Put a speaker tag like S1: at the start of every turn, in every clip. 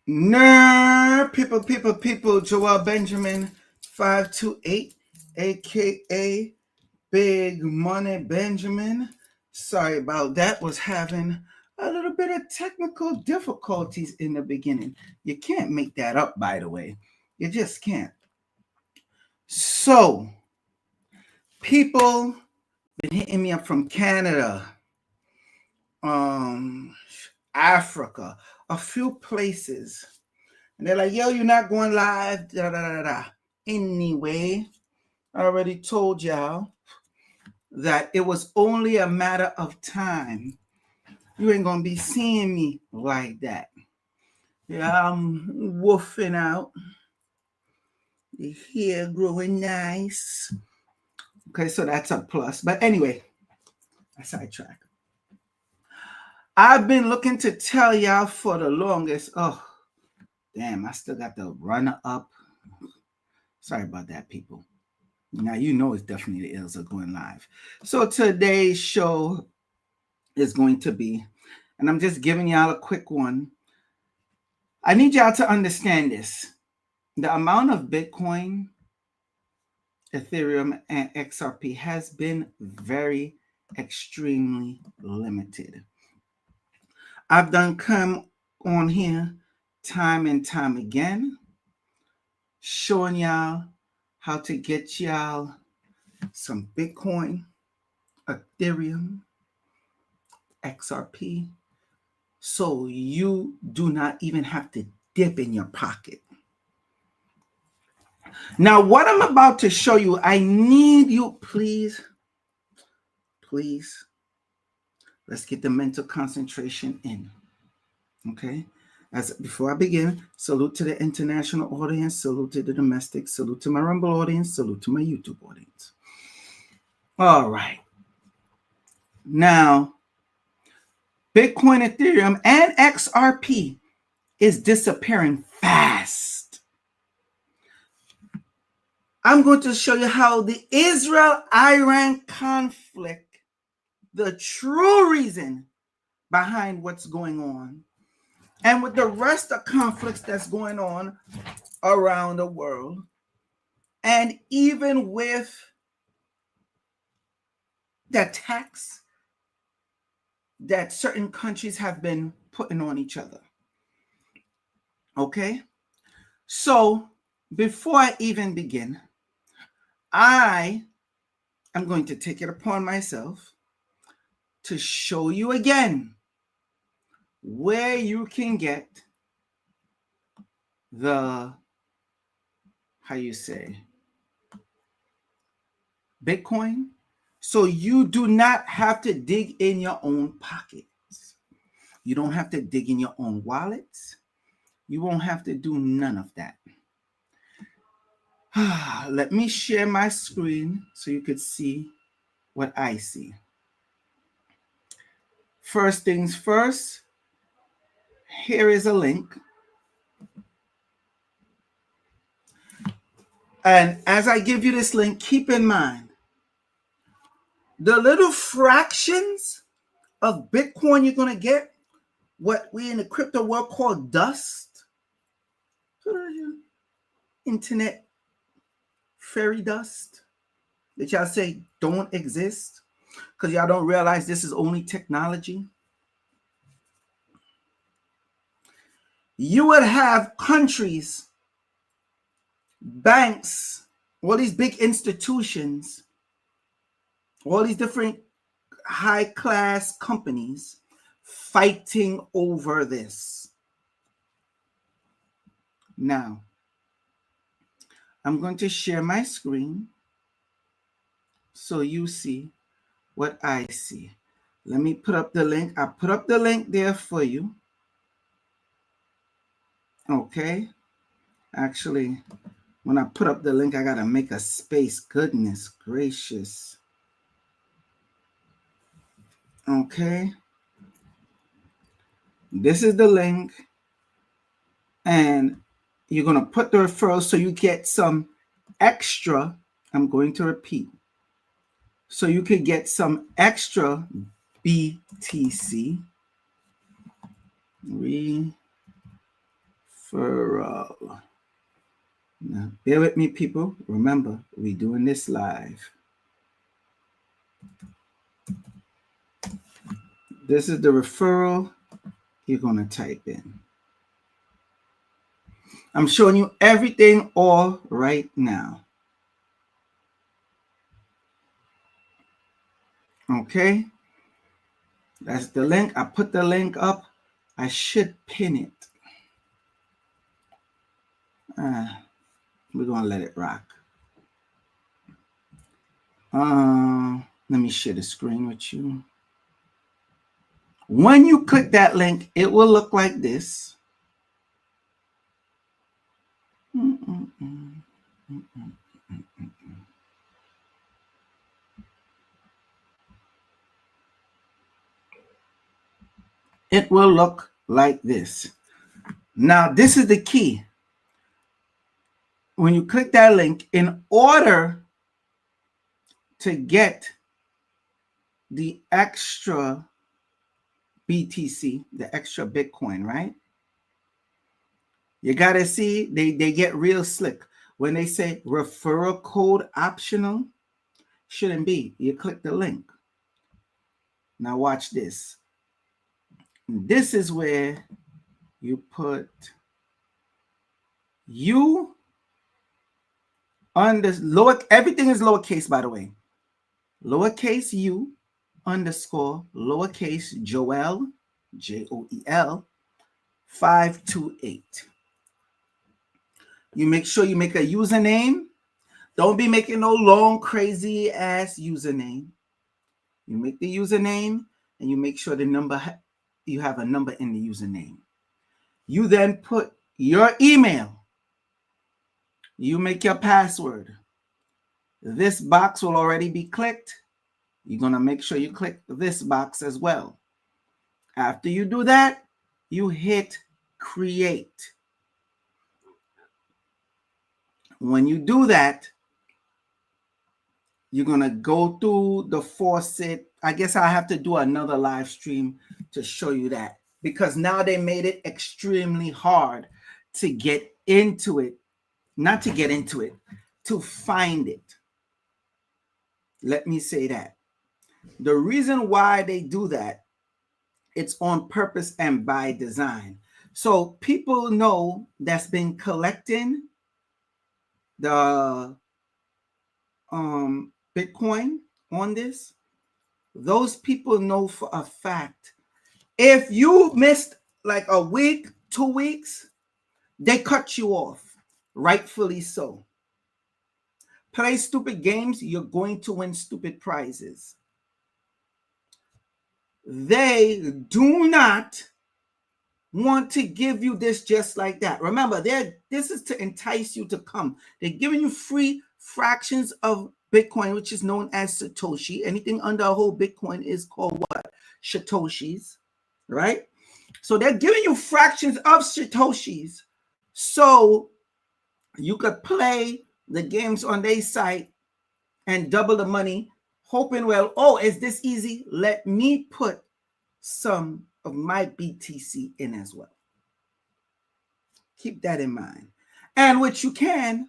S1: People, Joel Benjamin 528, aka Big Money Benjamin. Sorry about that. Was having a little bit of technical difficulties in the beginning. You can't make that up, by the way. You just can't. So, people been hitting me up from Canada, Africa, a few places. And they're like, yo, you're not going live, da da da da. Anyway, I already told y'all that it was only a matter of time. You ain't gonna be seeing me like that. Yeah, I'm woofing out. The hair growing nice. Okay, so that's a plus. But anyway, I sidetrack. I've been looking to tell y'all for the longest. Oh, damn, I still got the runner up. Sorry about that, people. Now, you know it's definitely the ills of going live. So today's show is going to be, and I'm just giving y'all a quick one. I need y'all to understand this. The amount of Bitcoin, Ethereum, and XRP has been very extremely limited. I've done come on here time and time again, showing y'all how to get y'all some Bitcoin, Ethereum, XRP, so you do not even have to dip in your pocket. Now, what I'm about to show you, I need you, please, let's get the mental concentration in, okay? As before I begin, salute to the international audience, salute to the domestic, salute to my Rumble audience, salute to my YouTube audience. All right. Now, Bitcoin, Ethereum, and XRP is disappearing fast. I'm going to show you how the Israel-Iran conflict, the true reason behind what's going on, and with the rest of conflicts that's going on around the world, and even with the tax that certain countries have been putting on each other. Okay? So, before I even begin, I am going to take it upon myself to show you again where you can get the, Bitcoin, so you do not have to dig in your own pockets. You don't have to dig in your own wallets. You won't have to do none of that. Let me share my screen so you could see what I see. First things first, here is a link. And as I give you this link, keep in mind, the little fractions of Bitcoin you're going to get, what we in the crypto world call dust, internet fairy dust, that y'all say don't exist because y'all don't realize this is only technology. You would have countries, banks, all these big institutions, all these different high-class companies fighting over this. Now, I'm going to share my screen so you see what I see. Let me put up the link. I put up the link there for you. Okay. Actually, when I put up the link, I got to make a space. Goodness gracious. Okay. This is the link. And you're going to put the referral so you get some extra. I'm going to repeat. So you could get some extra BTC. referral. Now, bear with me, people. Remember, we're doing this live. This is the referral you're going to type in. I'm showing you everything all right now. Okay. That's the link. I put the link up. I should pin it. We're going to let it rock. Let me share the screen with you. When you click that link, it will look like this. It will look like this. Now, this is the key. When you click that link, in order to get the extra BTC, the extra Bitcoin, right? You got to see, they get real slick. When they say referral code optional, shouldn't be. You click the link. Now watch this. This is where you put you on the lower, everything is lowercase, by the way. Lowercase u underscore lowercase Joel, Joel, 528. You make sure you make a username. Don't be making no long, crazy ass username. You make the username and you make sure the number, you have a number in the username. You then put your email. You make your password. This box will already be clicked. You're going to make sure you click this box as well. After you do that, you hit create. When you do that, you're going to go through the faucet. I guess I have to do another live stream to show you that, because now they made it extremely hard to get into it. Not to get into it, to find it. Let me say that. The reason why they do that, it's on purpose and by design. So people know that's been collecting the Bitcoin on this. Those people know for a fact, if you missed like a week, 2 weeks, they cut you off. Rightfully so. Play stupid games, you're going to win stupid prizes. They do not want to give you this just like that. Remember, this is to entice you to come. They're giving you free fractions of Bitcoin, which is known as Satoshi. Anything under a whole Bitcoin is called what? Satoshis, right? So they're giving you fractions of Satoshis so you could play the games on their site and double the money, hoping, well, oh, is this easy? Let me put some of my BTC in as well. Keep that in mind. And which you can,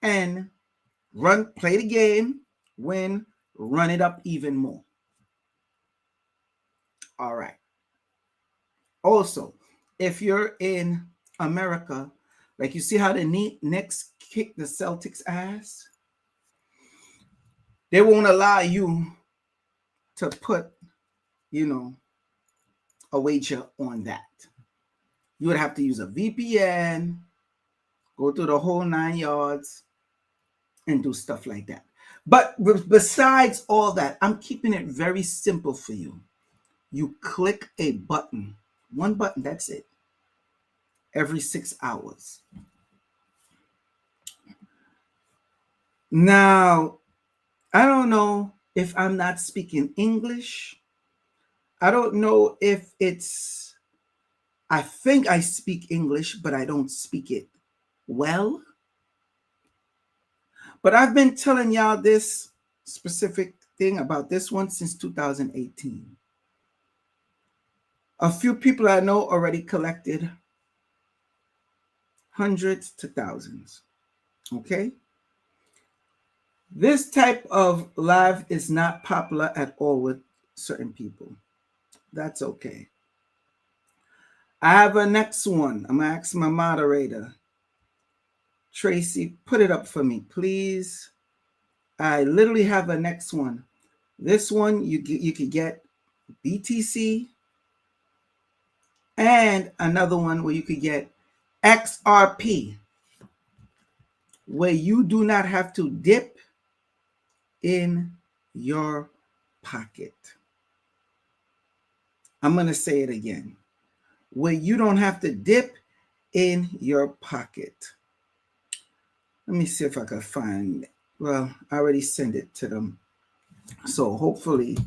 S1: and play the game, win, run it up even more. All right. Also, if you're in America, like you see how the Knicks kick the Celtics' ass, they won't allow you to put, a wager on that. You would have to use a VPN, go through the whole 9 yards, and do stuff like that. But besides all that, I'm keeping it very simple for you. You click a button, one button, that's it, every 6 hours. Now, I don't know if I'm not speaking English. I don't know if I think I speak English, but I don't speak it well. But I've been telling y'all this specific thing about this one since 2018. A few people I know already collected hundreds to thousands. Okay? This type of live is not popular at all with certain people. That's okay. I have a next one. I'm going to ask my moderator. Tracy, put it up for me, please. I literally have a next one. This one, you could get BTC, and another one where you could get XRP, where you do not have to dip in your pocket. I'm going to say it again. Where you don't have to dip in your pocket. Let me see if I can find it. Well, I already sent it to them. So hopefully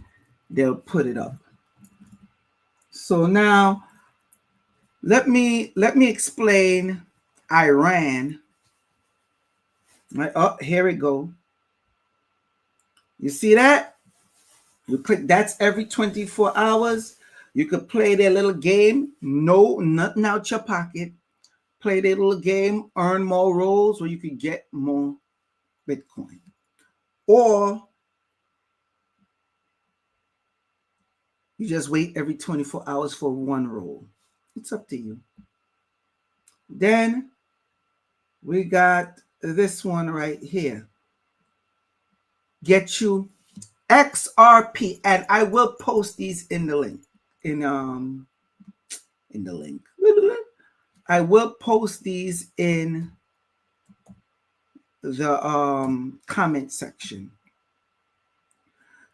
S1: they'll put it up. So now let me explain Iran. Right, oh, here we go. You see that? You click, that's every 24 hours. You could play their little game. No, nothing out your pocket. Play their little game, earn more rolls, or you could get more Bitcoin. Or you just wait every 24 hours for one roll. It's up to you. Then we got this one right here. Get you XRP, and I will post these in the link. In the link. I will post these in the comment section.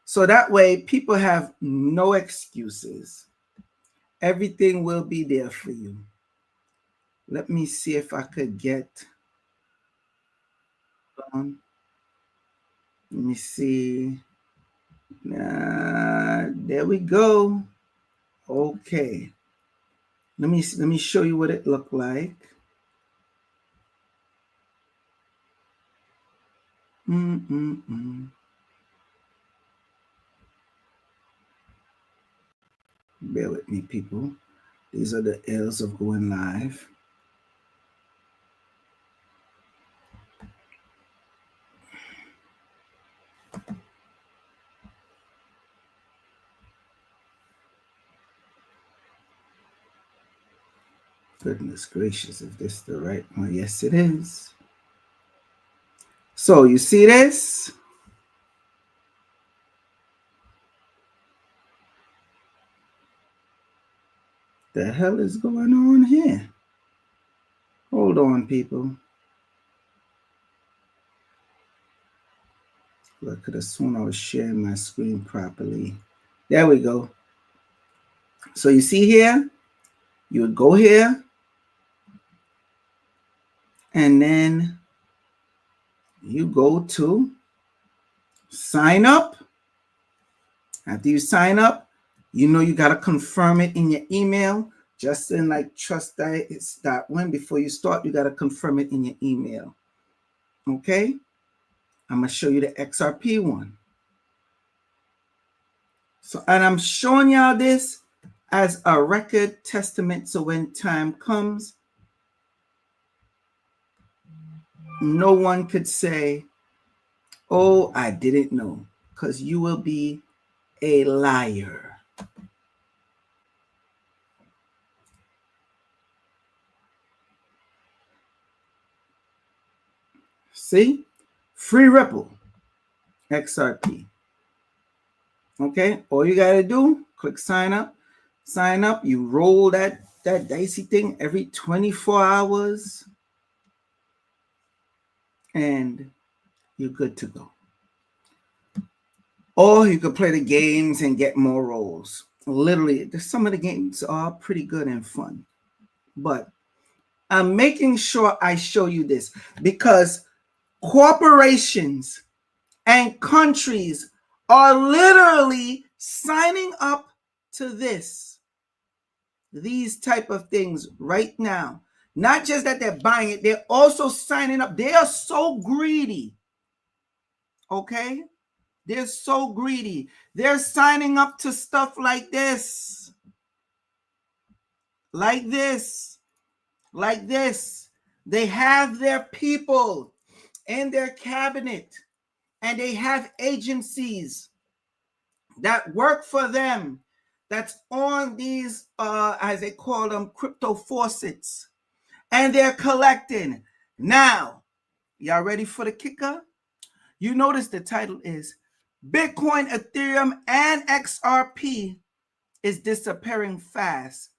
S1: So that way people have no excuses. Everything will be there for you. Let me see if I could get let me see. There we go. Okay. Let me show you what it looked like. Bear with me, people. These are the ills of going live. Goodness gracious, if this is the right one. Yes, it is. So you see this? The hell is going on here? Hold on, people. I could have sworn I was sharing my screen properly. There we go. So you see here, you would go here, and then you go to sign up. After you sign up, you know you got to confirm it in your email. Just in like trust.win, before you start, you got to confirm it in your email. Okay? I'm going to show you the XRP one. So, and I'm showing y'all this as a record testament. So when time comes, no one could say, oh, I didn't know, because you will be a liar. See? Free Ripple, XRP. Okay? All you got to do, click sign up. Sign up. You roll that dicey thing every 24 hours. And you're good to go. Or you could play the games and get more rolls. Literally, some of the games are pretty good and fun. But I'm making sure I show you this because corporations and countries are literally signing up to these type of things right now. Not just that they're buying it, they're also signing up. They are so greedy. Okay? They're so greedy. They're signing up to stuff like this. Like this. Like this. They have their people in their cabinet, and they have agencies that work for them that's on these, as they call them, crypto faucets, and they're collecting. Now, y'all ready for the kicker? You notice the title is Bitcoin, Ethereum, and XRP is disappearing fast.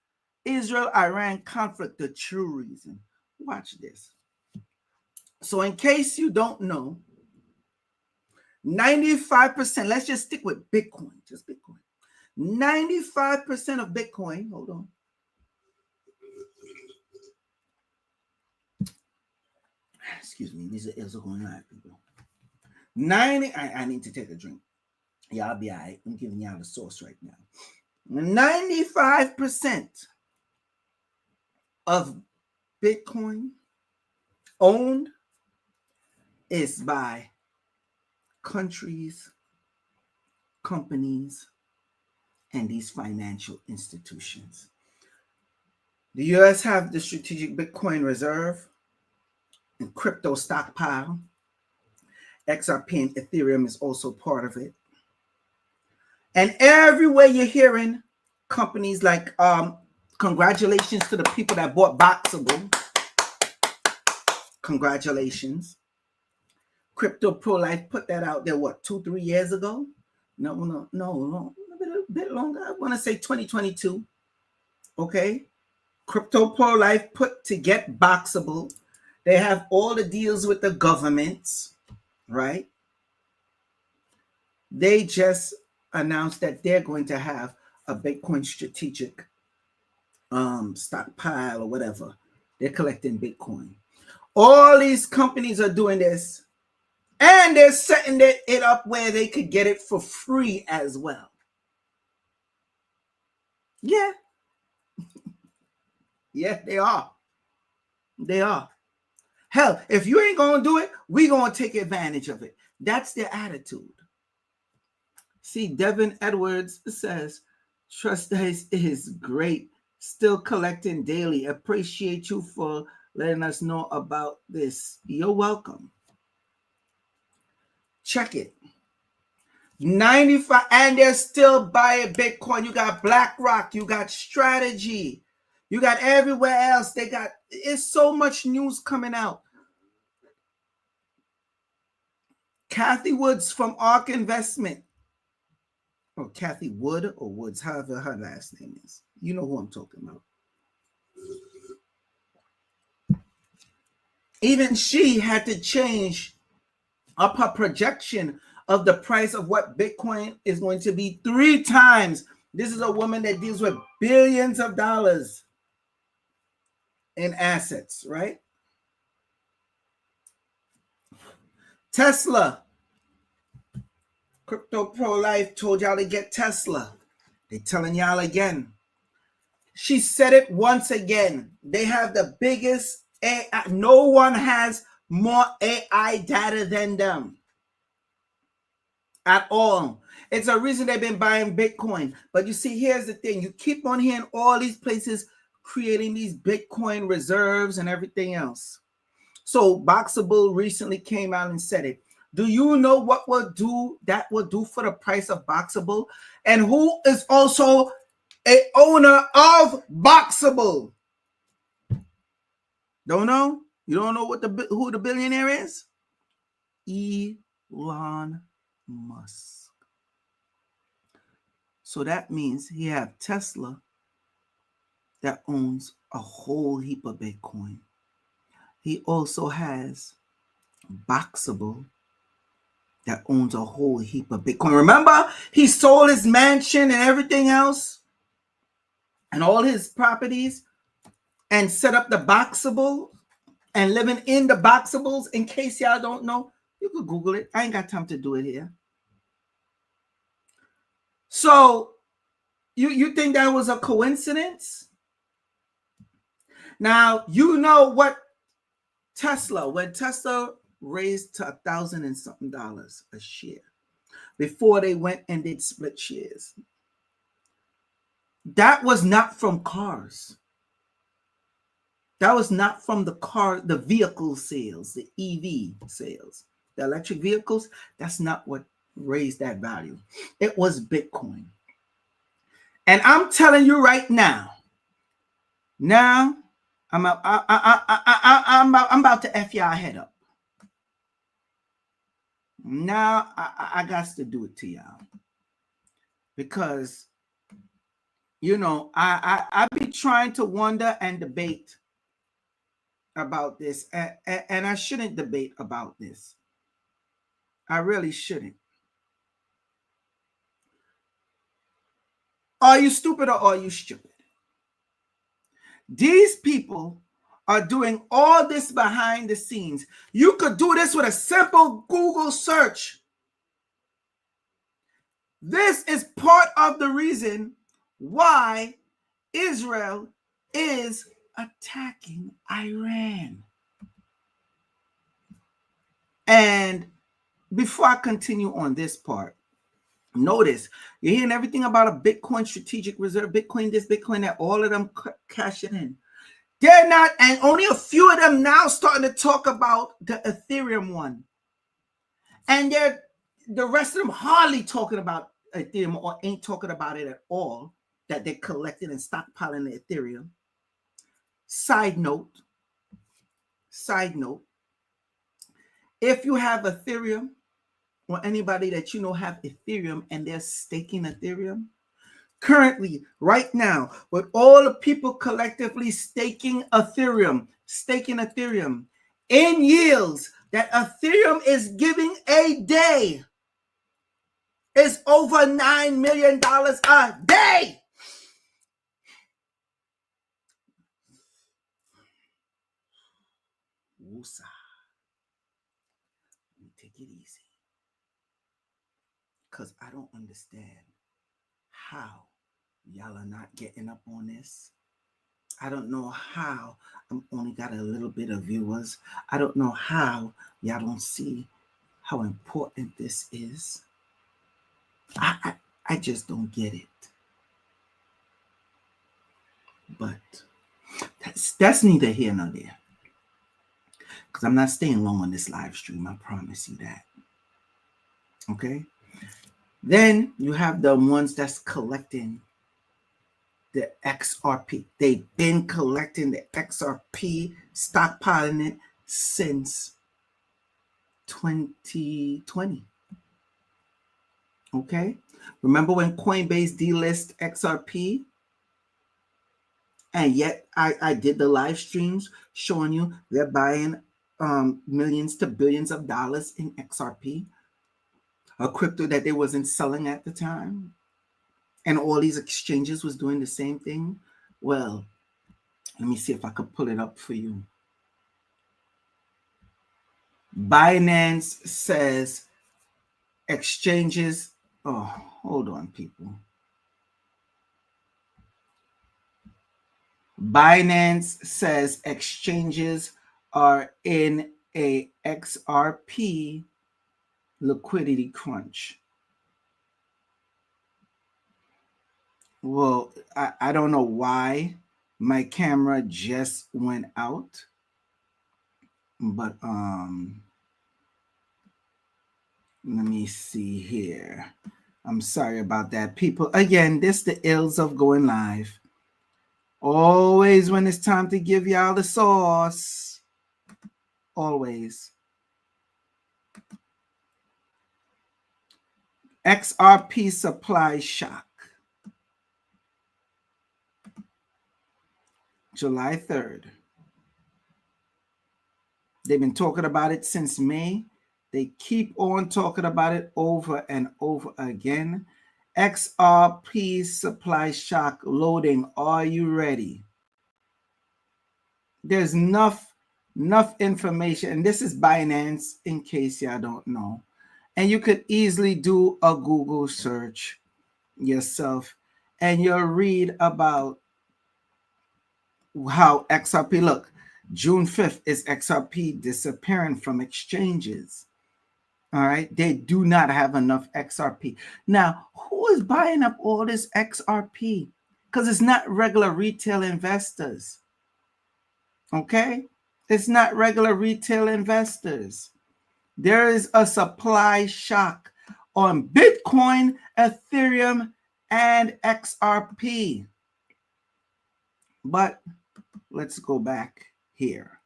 S1: Israel-Iran conflict, the true reason. Watch this. So in case you don't know, 95%, let's just stick with Bitcoin, just Bitcoin. 95% of Bitcoin, hold on. Excuse me, these are going on, people. I need to take a drink. Y'all be all right. I'm giving y'all the source right now. 95% of Bitcoin owned is by countries, companies, and these financial institutions. The US have the strategic Bitcoin reserve and crypto stockpile. XRP and Ethereum is also part of it. And everywhere you're hearing companies like, congratulations to the people that bought Boxable. Congratulations. Crypto Pro Life put that out there, what, 2-3 years ago? No, a bit longer. I want to say 2022. Okay. Crypto Pro Life put to get Boxable. They have all the deals with the governments, right? They just announced that they're going to have a Bitcoin strategic stockpile or whatever. They're collecting Bitcoin. All these companies are doing this, and they're setting it up where they could get it for free as well. Yeah. Yeah, they are. They are. Hell, if you ain't going to do it, we going to take advantage of it. That's their attitude. See, Devin Edwards says, Trust is great. Still collecting daily. Appreciate you for letting us know about this. You're welcome. Check it. 95, and they're still buying Bitcoin. You got BlackRock, you got Strategy, you got everywhere else. It's so much news coming out. Kathy Woods from ARK Investment, or Kathy Wood or Woods, however her last name is. You know who I'm talking about. Even she had to change up her projection of the price of what Bitcoin is going to be 3 times. This is a woman that deals with billions of dollars in assets, right? Tesla. Crypto Pro Life told y'all to get Tesla. They're telling y'all again. She said it once again. They have the biggest AI. No one has more AI data than them at all. It's a reason they've been buying Bitcoin. But you see, here's the thing. You keep on hearing all these places creating these Bitcoin reserves and everything else. So Boxable recently came out and said it. Do you know what that will do for the price of Boxable? And who is also an owner of Boxable? Don't know? You don't know who the billionaire is? Elon Musk. So that means he have Tesla that owns a whole heap of Bitcoin. He also has Boxable that owns a whole heap of Bitcoin. Remember, he sold his mansion and everything else and all his properties and set up the Boxable and living in the Boxables. In case y'all don't know, you could Google it. I ain't got time to do it here. So you think that was a coincidence? Now, you know what when Tesla raised to $1,000 and something a share before they went and did split shares. That was not from cars. That was not from the vehicle sales, the EV sales, the electric vehicles. That's not what raised that value. It was Bitcoin. And I'm telling you right now, I'm about to F y'all head up. Now I got to do it to y'all. Because, you know, I be trying to wonder and debate about this. And I shouldn't debate about this. I really shouldn't. Are you stupid or are you stupid? These people are doing all this behind the scenes. You could do this with a simple Google search. This is part of the reason why Israel is attacking Iran. And before I continue on this part, notice you're hearing everything about a Bitcoin strategic reserve, Bitcoin this, Bitcoin that, all of them cashing in. They're not, and only a few of them now starting to talk about the Ethereum one. And the rest of them hardly talking about Ethereum or ain't talking about it at all, that they're collecting and stockpiling the Ethereum. Side note, if you have Ethereum or anybody that you know have Ethereum and they're staking Ethereum, currently, right now, with all the people collectively staking Ethereum in yields that Ethereum is giving a day is over $9 million a day. Woosah. Let me take it easy. Because I don't understand how y'all are not getting up on this. I don't know how I'm only got a little bit of viewers. I don't know how y'all don't see how important this is. I just don't get it. But that's neither here nor there. Because I'm not staying long on this live stream. I promise you that. Okay? Then you have the ones that's collecting the XRP. They've been collecting the XRP, stockpiling it since 2020. Okay? Remember when Coinbase delisted XRP? And yet I did the live streams showing you they're buying millions to billions of dollars in XRP, a crypto that they wasn't selling at the time. And all these exchanges was doing the same thing. Well, let me see if I could pull it up for you. Binance says exchanges. Oh, hold on, people. Binance says exchanges are in a XRP liquidity crunch. Well, I don't know why my camera just went out, but let me see here. I'm sorry about that, people. Again, this the ills of going live. Always when it's time to give y'all the sauce. Always. XRP supply shock. July 3rd. They've been talking about it since May. They keep on talking about it over and over again. XRP supply shock loading. Are you ready? There's enough information. And this is Binance, in case y'all don't know. And you could easily do a Google search yourself. And you'll read about how XRP, look, June 5th is XRP disappearing from exchanges. All right. They do not have enough XRP. Now, who is buying up all this XRP? Because it's not regular retail investors. Okay? It's not regular retail investors. There is a supply shock on Bitcoin, Ethereum, and XRP. But let's go back here.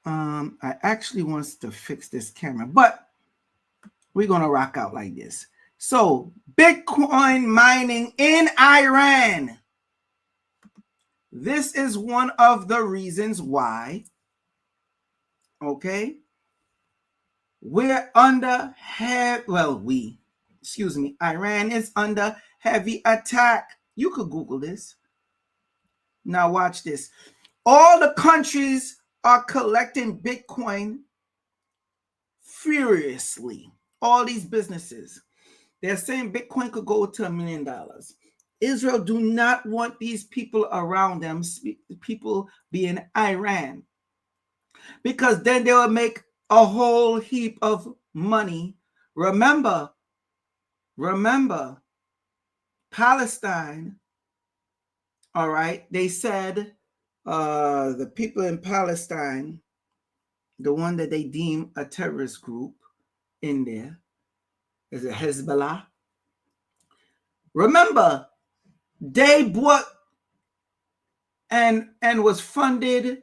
S1: I actually want to fix this camera, but we're going to rock out like this. So, Bitcoin mining in Iran. This is one of the reasons why, okay, we're under Iran is under heavy attack. You could Google this. Now watch this. All the countries are collecting Bitcoin furiously. All these businesses. They're saying Bitcoin could go to $1 million. Israel do not want these people around them, people being Iran, because then they will make a whole heap of money. Remember, Palestine, all right, they said the people in Palestine, the one that they deem a terrorist group in there, is it Hezbollah? Remember, they bought and was funded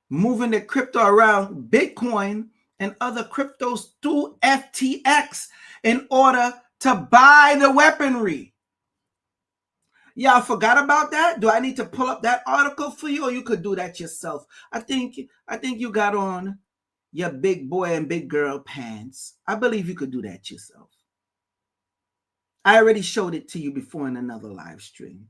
S1: moving the crypto around Bitcoin and other cryptos through FTX in order to buy the weaponry. Yeah, I forgot about that. Do I need to pull up that article for you, or you could do that yourself? I think you got on your big boy and big girl pants. I believe you could do that yourself. I already showed it to you before in another live stream.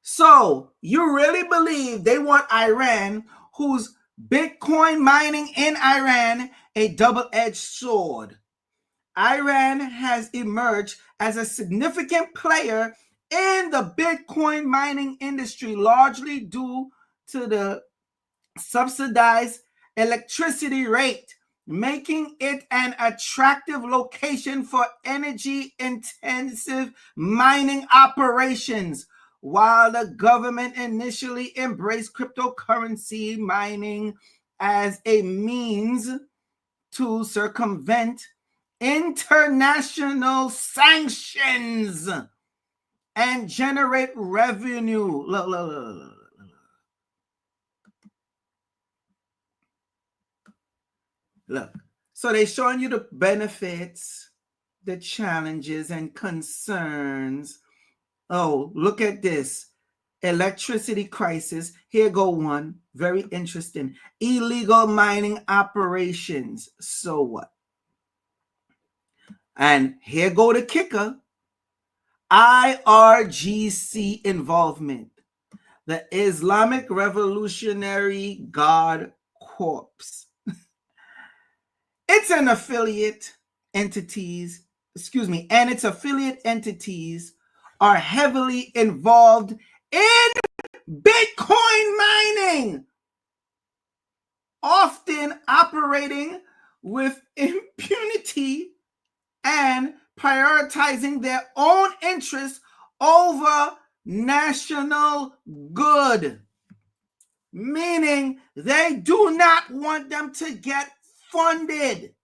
S1: So you really believe they want Iran, who's Bitcoin mining in Iran, a double-edged sword? Iran has emerged as a significant player in the Bitcoin mining industry, largely due to the subsidized electricity rate, making it an attractive location for energy-intensive mining operations. While the government initially embraced cryptocurrency mining as a means to circumvent international sanctions and generate revenue. Look. So they're showing you the benefits, the challenges, and concerns. Oh, look at this. Electricity crisis. Here go one. Very interesting. Illegal mining operations. So what? And here go the kicker. IRGC involvement. The Islamic Revolutionary Guard Corps. It's an affiliate entities, and its affiliate entities are heavily involved in Bitcoin mining, often operating with impunity and prioritizing their own interests over national good, meaning they do not want them to get funded.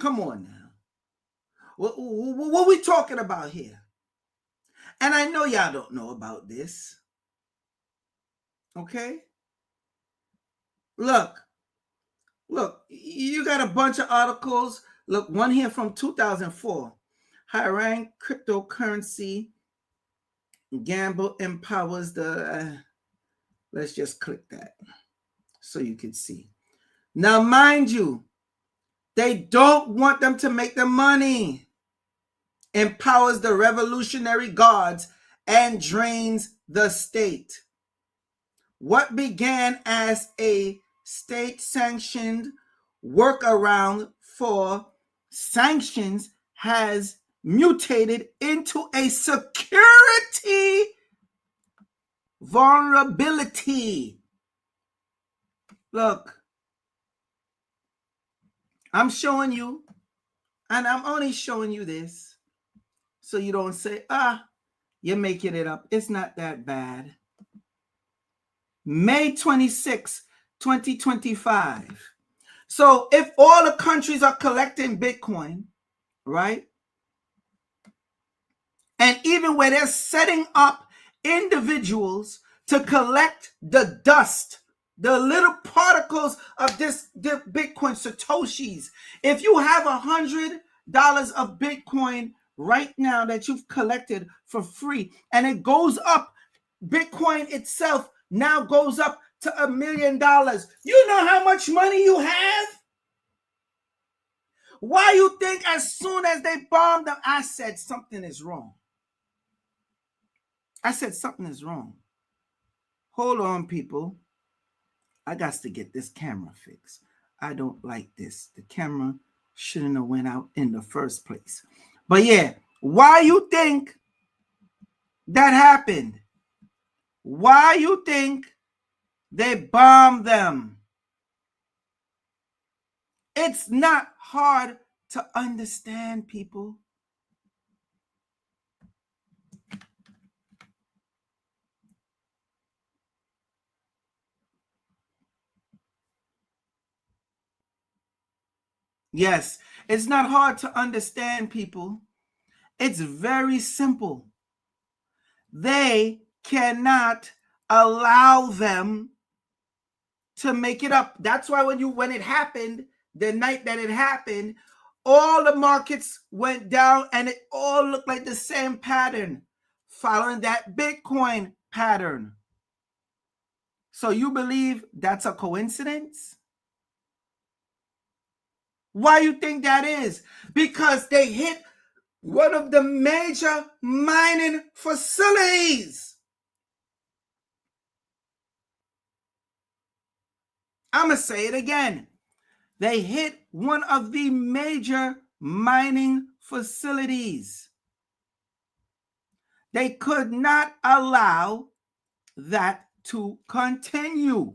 S1: Come on now. What are we talking about here? And I know y'all don't know about this. Okay? Look, you got a bunch of articles. Look, one here from 2004. Iran cryptocurrency gamble empowers the... let's just click that so you can see. Now, mind you, they don't want them to make the money. Empowers the Revolutionary Guards and drains the state. What began as a state-sanctioned workaround for sanctions has mutated into a security vulnerability. Look, I'm showing you, and I'm only showing you this so you don't say, You're making it up. It's not that bad. May 26, 2025. So if all the countries are collecting Bitcoin, right? And even where they're setting up individuals to collect the dust, the little particles of the Bitcoin Satoshis. If you have $100 of Bitcoin right now that you've collected for free, and it goes up, Bitcoin itself now goes up to $1 million. You know how much money you have? Why you think as soon as they bombed them, I said something is wrong? I said something is wrong. Hold on, people. I got to get this camera fixed. I don't like this. The camera shouldn't have went out in the first place. But yeah, why you think that happened? Why you think they bombed them? It's not hard to understand, people. Yes, it's not hard to understand, people. It's very simple. They cannot allow them to make it up. That's why when it happened, the night that it happened, all the markets went down and it all looked like the same pattern, following that Bitcoin pattern. So you believe that's a coincidence? Why you think that is? Because they hit one of the major mining facilities. I'm going to say it again. They hit one of the major mining facilities. They could not allow that to continue.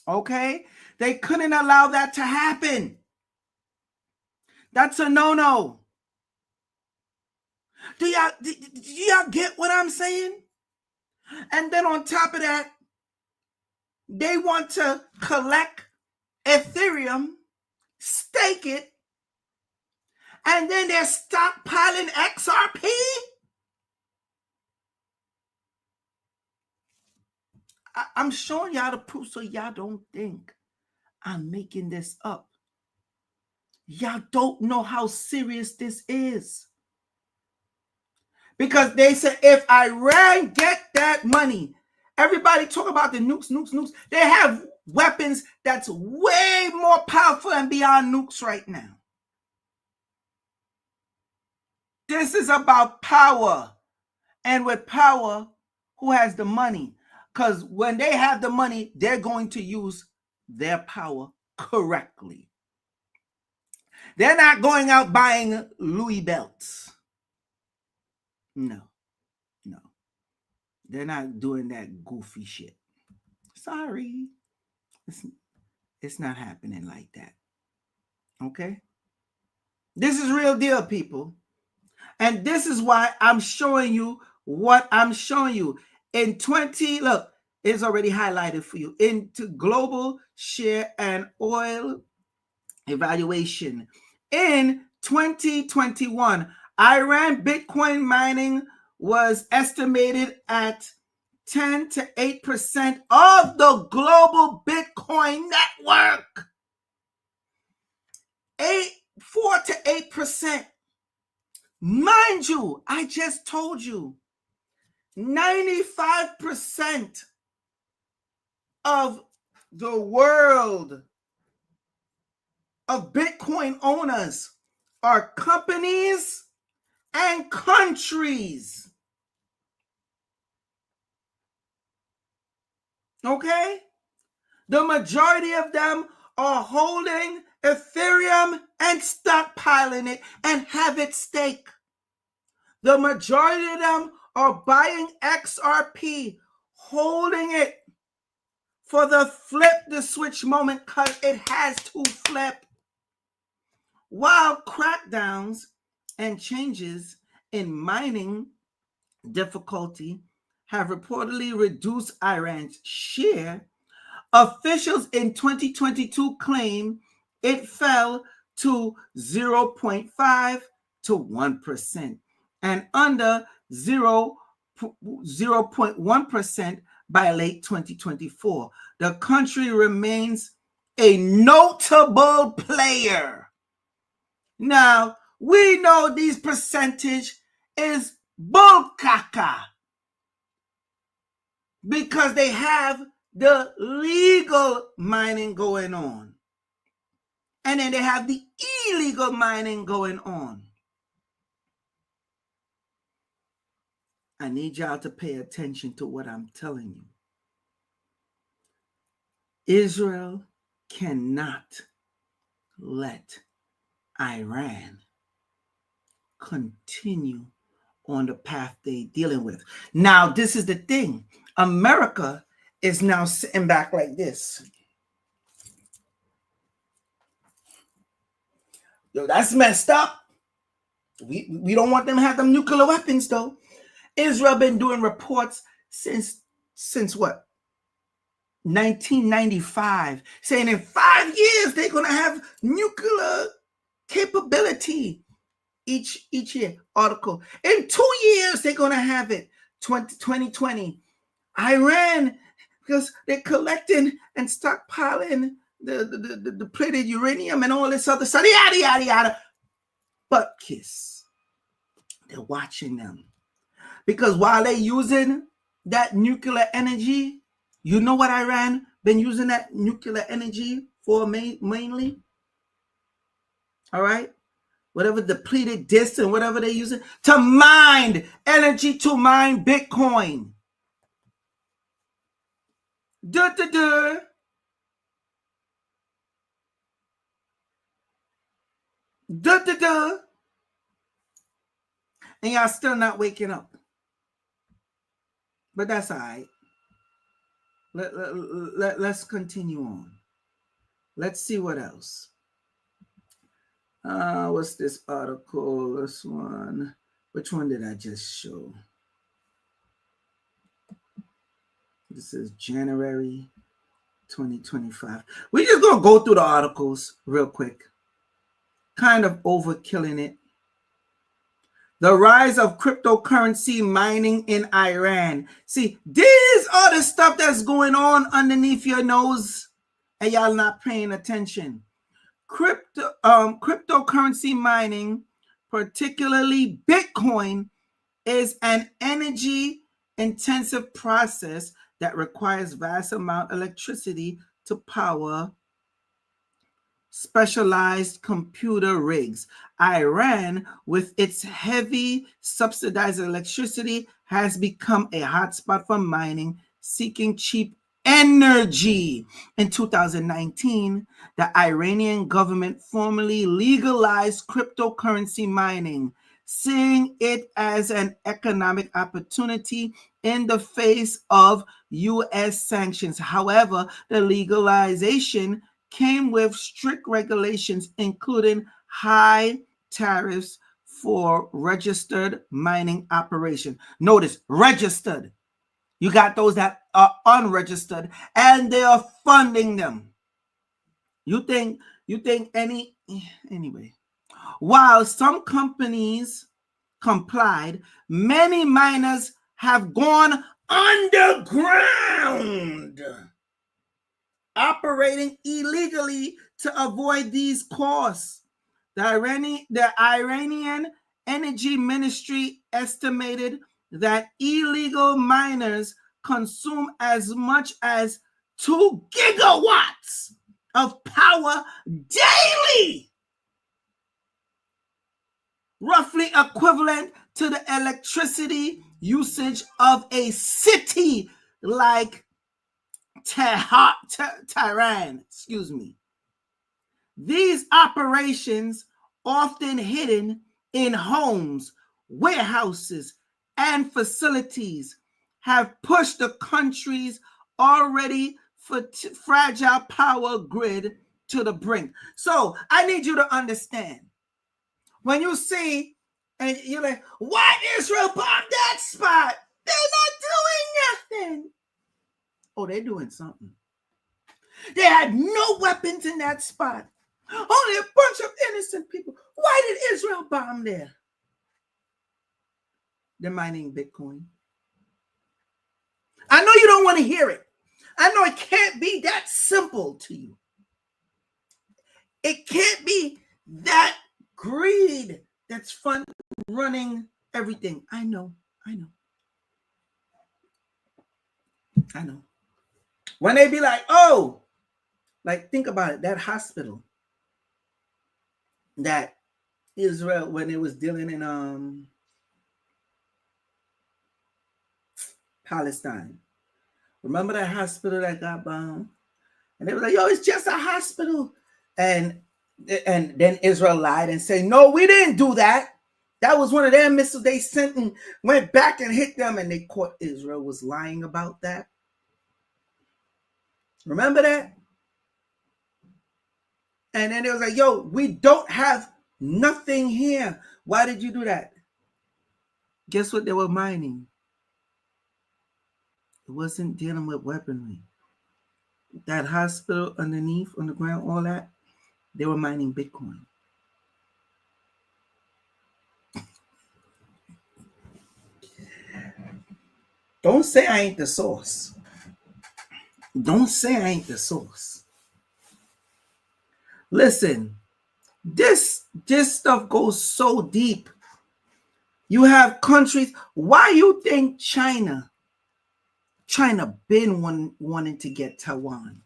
S1: Okay? They couldn't allow that to happen. That's a no-no. Do y'all get what I'm saying? And then on top of that, they want to collect Ethereum, stake it, and then they're stockpiling XRP? I'm showing y'all the proof so y'all don't think I'm making this up. Y'all don't know how serious this is. Because they said, if Iran get that money, everybody talk about the nukes. They have weapons that's way more powerful and beyond nukes right now. This is about power. And with power, who has the money? Because when they have the money, they're going to use their power correctly. They're not going out buying Louis belts. No. They're not doing that goofy shit. Sorry. It's not happening like that. Okay? This is real deal, people. And this is why I'm showing you what I'm showing you. Look, it's already highlighted for you. Into global share and oil evaluation. In 2021, Iran Bitcoin mining was estimated at 10 to 8% of the global Bitcoin network. 4 to 8%. Mind you, I just told you, 95% of the world of Bitcoin owners are companies and countries. Okay? The majority of them are holding Ethereum and stockpiling it and have it staked. The majority of them are buying XRP, holding it for the switch moment because it has to flip. While crackdowns and changes in mining difficulty have reportedly reduced Iran's share, officials in 2022 claim it fell to 0.5 to 1% and under 0.1% by late 2024. The country remains a notable player. Now, we know these percentage is bullcaca because they have the legal mining going on. And then they have the illegal mining going on. I need y'all to pay attention to what I'm telling you. Israel cannot let Iran continue on the path they're dealing with. Now, this is the thing. America is now sitting back like this. Yo, that's messed up. We don't want them to have them nuclear weapons, though. Israel been doing reports since what? 1995, saying in 5 years they're going to have nuclear capability. Each year article. In 2 years they're going to have it. 2020. Iran, because they're collecting and stockpiling the depleted uranium and all this other stuff. Yada yada yada. But kiss. They're watching them. Because while they're using that nuclear energy, you know what Iran been using that nuclear energy for mainly? All right? Whatever depleted disk and whatever they're using, to mine energy, to mine Bitcoin. And y'all still not waking up. But that's all right. Let's continue on. Let's see what else. What's this article? This one. Which one did I just show? This is January 2025. We're just going to go through the articles real quick. Kind of overkilling it. The rise of cryptocurrency mining in Iran. See, these are the stuff that's going on underneath your nose and y'all not paying attention. Cryptocurrency mining, particularly Bitcoin, is an energy-intensive process that requires vast amount of electricity to power specialized computer rigs. Iran, with its heavy subsidized electricity, has become a hotspot for mining, seeking cheap energy. In 2019, the Iranian government formally legalized cryptocurrency mining, seeing it as an economic opportunity in the face of U.S. sanctions. However, the legalization came with strict regulations, including high tariffs for registered mining operation. Notice, registered. You got those that are unregistered, and they are funding them. You think anyway. While some companies complied, many miners have gone underground, operating illegally to avoid these costs. The Iranian Energy Ministry estimated that illegal miners consume as much as 2 gigawatts of power daily, roughly equivalent to the electricity usage of a city like Tehran. These operations, often hidden in homes, warehouses, and facilities, have pushed the country's already fragile power grid to the brink. So I need you to understand, when you see And you're like, why Israel bombed that spot? They're not doing nothing. Oh, they're doing something. They had no weapons in that spot. Only a bunch of innocent people. Why did Israel bomb there? They're mining Bitcoin. I know you don't want to hear it. I know it can't be that simple to you. It can't be that greed that's fun running everything. I know. When they be like, oh, like think about it, that hospital that Israel, when it was dealing in Palestine. Remember that hospital that got bombed? And they were like, yo, it's just a hospital. And then Israel lied and said, no, we didn't do that. That was one of their missiles they sent and went back and hit them. And they caught Israel was lying about that. Remember that? And then they was like, yo, we don't have nothing here. Why did you do that? Guess what they were mining? It wasn't dealing with weaponry. That hospital underneath, on the ground, all that, they were mining Bitcoin. Don't say I ain't the source. Don't say I ain't the source. Listen, this stuff goes so deep. You have countries. Why you think China been wanting to get Taiwan?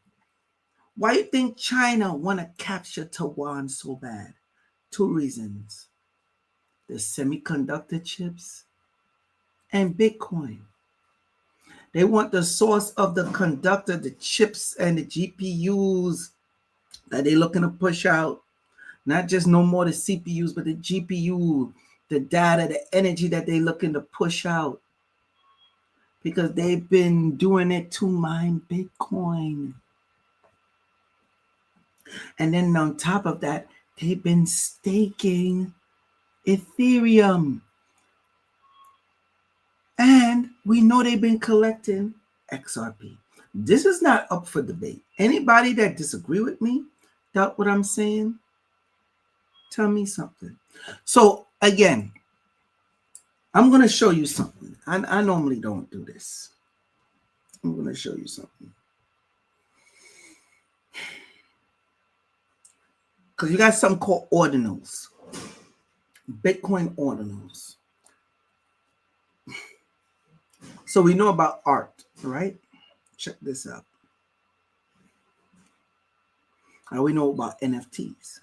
S1: Why you think China want to capture Taiwan so bad? 2 reasons. The semiconductor chips and Bitcoin. They want the source of the conductor, the chips and the GPUs that they're looking to push out. Not just no more the CPUs, but the GPU, the data, the energy that they're looking to push out. Because they've been doing it to mine Bitcoin. And then on top of that, they've been staking Ethereum. And we know they've been collecting XRP. This is not up for debate. Anybody that disagree with me, doubt what I'm saying, tell me something. So again, I'm going to show you something. I normally don't do this. I'm going to show you something. Because you got something called Ordinals. Bitcoin Ordinals. So we know about art, right? Check this out. Now we know about NFTs.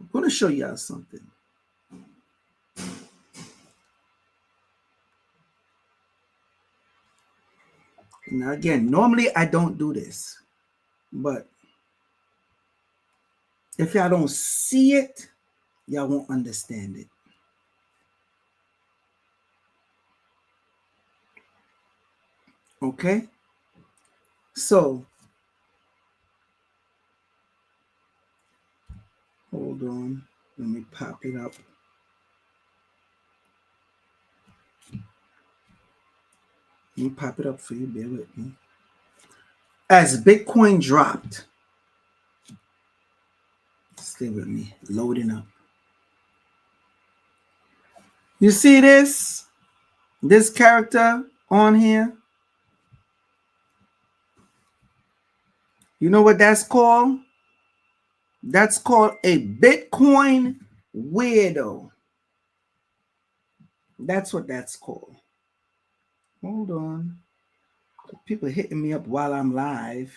S1: I'm going to show you all something. Now again, normally I don't do this, but if y'all don't see it, y'all won't understand it. Okay? So, hold on. Let me pop it up. Let me pop it up for you. Bear with me. As Bitcoin dropped, stay with me. Loading up. You see this? This character on here? You know what that's called? That's called a Bitcoin weirdo. That's what that's called. Hold on. People hitting me up while I'm live.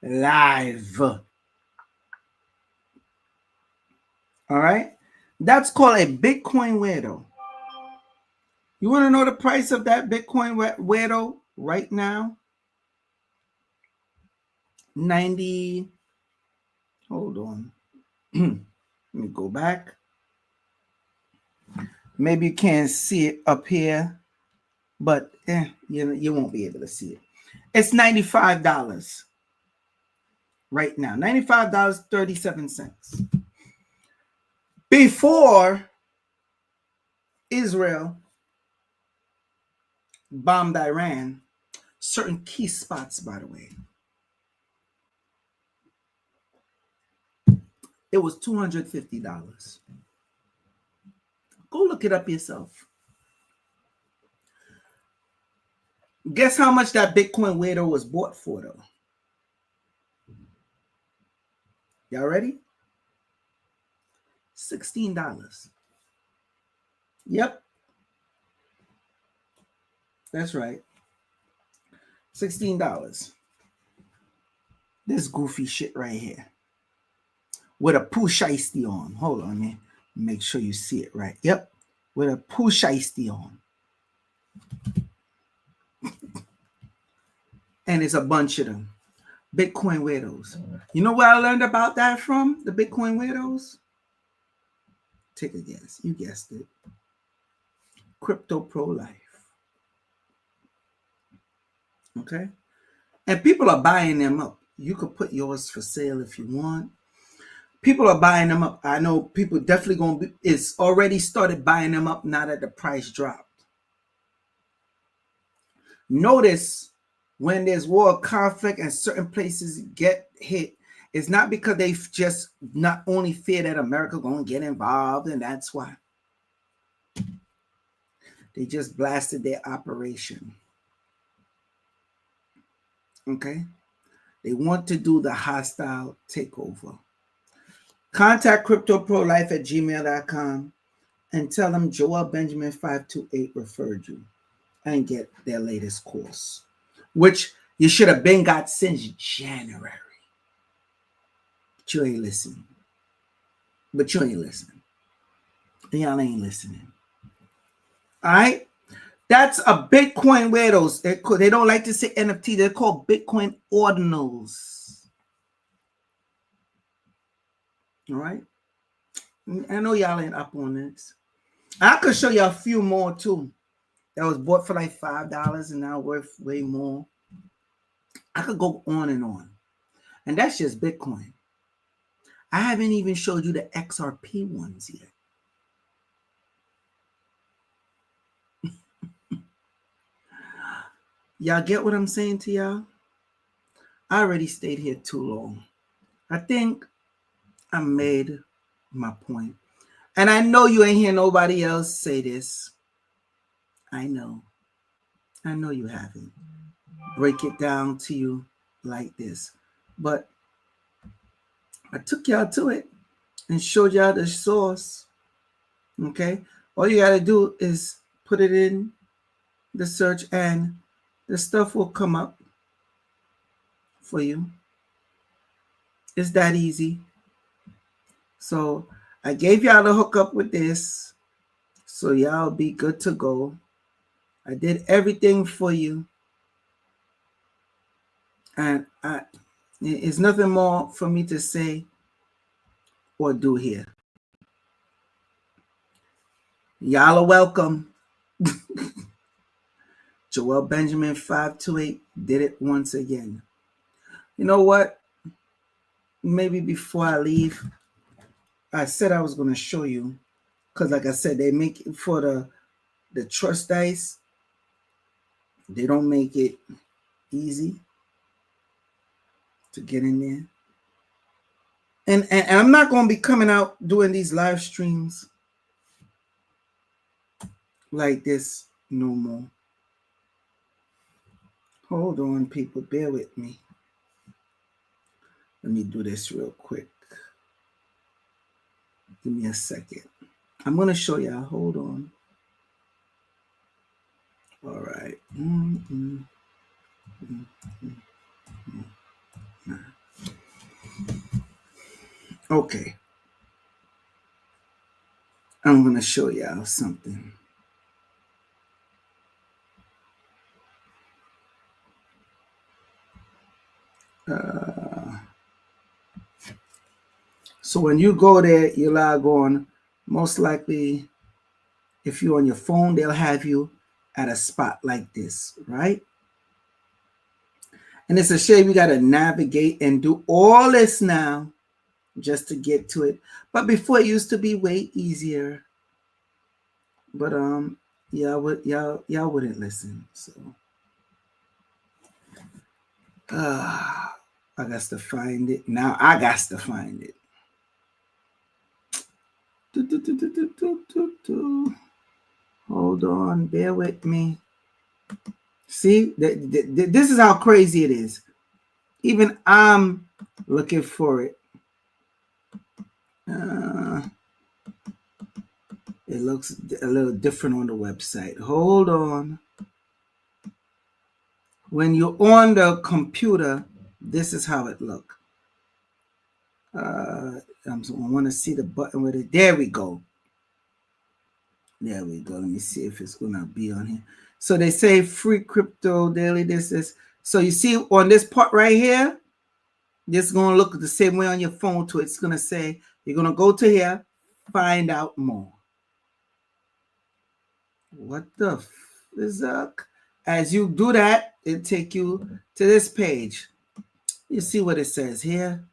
S1: Live. All right. That's called a Bitcoin weirdo. You want to know the price of that Bitcoin weirdo right now? 90. Hold on. Let me go back. Maybe you can't see it up here, but you won't be able to see it. It's $95. right now. $95.37. Before Israel bombed Iran, certain key spots, by the way, it was $250. Go look it up yourself. Guess how much that Bitcoin weirdo was bought for, though? Y'all ready? $16. Yep. That's right. $16. This goofy shit right here. With a poo shiesty on. Hold on, man. Make sure you see it right. Yep. With a poo shiesty on. And it's a bunch of them. Bitcoin weirdos. You know where I learned about that from? The Bitcoin weirdos? Take a guess. You guessed it. Crypto Pro Life. Okay? And people are buying them up. You could put yours for sale if you want. People are buying them up. I know people definitely going to be, it's already started buying them up now that the price dropped. Notice when there's war conflict and certain places get hit, it's not because they just not only fear that America going to get involved, and that's why. They just blasted their operation. Okay? They want to do the hostile takeover. Contact CryptoProLife@gmail.com and tell them Joel Benjamin 528 referred you and get their latest course, which you should have been got since January. But you ain't listening. Y'all ain't listening. All right? That's a Bitcoin weirdos. They don't like to say NFT. They're called Bitcoin Ordinals. All right? I know y'all ain't up on this. I could show you a few more too. That was bought for like $5 and now worth way more. I could go on and on. And that's just Bitcoin. I haven't even showed you the XRP ones yet. Y'all get what I'm saying to y'all? I already stayed here too long. I think I made my point. And I know you ain't hear nobody else say this. I know you haven't. Break it down to you like this. But I took y'all to it and showed y'all the source. Okay? All you got to do is put it in the search and the stuff will come up for you. It's that easy. So I gave y'all the hookup with this. So y'all be good to go. I did everything for you. And it's nothing more for me to say or do here. Y'all are welcome. Joel Benjamin 528 did it once again. You know what? Maybe before I leave, I said I was going to show you, because like I said, they make it for the trust dice. They don't make it easy to get in there. And I'm not going to be coming out doing these live streams like this no more. Hold on, people. Bear with me. Let me do this real quick. Give me a second. I'm going to show y'all. Hold on. All right. Okay. I'm going to show y'all something. So when you go there, you log on. Most likely, if you're on your phone, they'll have you at a spot like this, right? And it's a shame we got to navigate and do all this now just to get to it. But before it used to be way easier. But y'all wouldn't listen. So I got to find it. Now I got to find it. Hold on, bear with me. See, this is how crazy it is. Even I'm looking for it. It looks a little different on the website. Hold on. When you're on the computer, this is how it looks. I want to see the button with it. There we go. There we go. Let me see if it's going to be on here. So they say free crypto daily. This is. So you see on this part right here, this is going to look the same way on your phone too. It's going to say, you're going to go to here, find out more. What the is that? As you do that, it take you to this page. You see what it says here.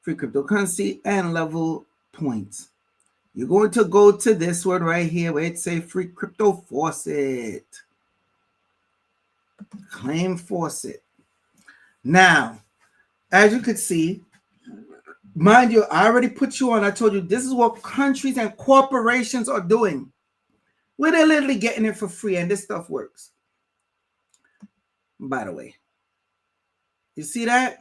S1: Free cryptocurrency and level points. You're going to go to this one right here where it says free crypto faucet. Claim faucet. Now, as you can see, mind you, I already put you on. I told you this is what countries and corporations are doing. Where they're literally getting it for free, and this stuff works. By the way, you see that?